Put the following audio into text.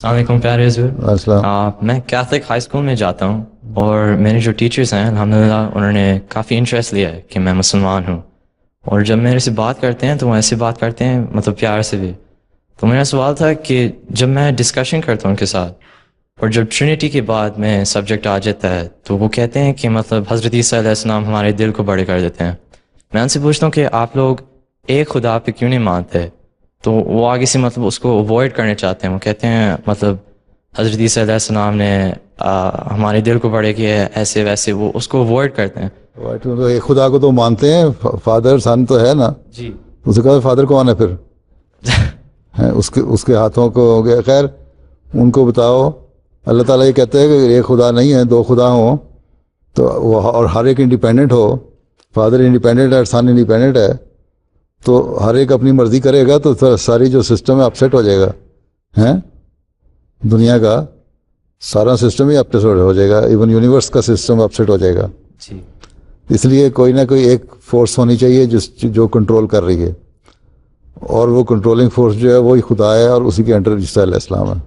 السلام علیکم پیارے حضور. السلام. میں کیتھلک ہائی اسکول میں جاتا ہوں اور میرے جو ٹیچرز ہیں الحمدللہ انہوں نے کافی انٹرسٹ لیا ہے کہ میں مسلمان ہوں، اور جب میرے سے بات کرتے ہیں تو وہ ایسے بات کرتے ہیں مطلب پیار سے بھی. تو میرا سوال تھا کہ جب میں ڈسکشن کرتا ہوں ان کے ساتھ اور جب ٹرینٹی کے بعد میں سبجیکٹ آ جاتا ہے تو وہ کہتے ہیں کہ مطلب حضرت عیسیٰ علیہ السلام ہمارے دل کو بڑے کر دیتے ہیں. میں ان سے پوچھتا ہوں کہ آپ لوگ ایک خدا پہ کیوں نہیں مانتے؟ تو وہ آگے سے مطلب اس کو اوائڈ کرنے چاہتے ہیں. وہ کہتے ہیں مطلب حضرت عیسیٰ علیہ السلام نے ہمارے دل کو بڑے کیے ایسے ویسے، وہ اس کو اوائڈ کرتے ہیں. تو ایک خدا کو تو مانتے ہیں، فادر سن تو ہے نا. جی اس سے کہا فادر کون ہے پھر؟ اس کے ہاتھوں کو ہو گیا. خیر ان کو بتاؤ. اللہ تعالیٰ یہ کہتے ہیں کہ ایک خدا نہیں ہے، دو خدا ہوں تو وہ، اور ہر ایک انڈیپینڈنٹ ہو. فادر انڈیپینڈنٹ ہے، سن انڈیپینڈنٹ ہے، تو ہر ایک اپنی مرضی کرے گا تو ساری جو سسٹم ہے اپسیٹ ہو جائے گا. ہیں دنیا کا سارا سسٹم ہی اپسیٹ ہو جائے گا، ایون یونیورس کا سسٹم اپسیٹ ہو جائے گا. جی اس لیے کوئی نہ کوئی ایک فورس ہونی چاہیے جو کنٹرول کر رہی ہے، اور وہ کنٹرولنگ فورس جو ہے وہی خدا ہے، اور اسی کے انڈر عیسیٰ علیہ السلام ہے.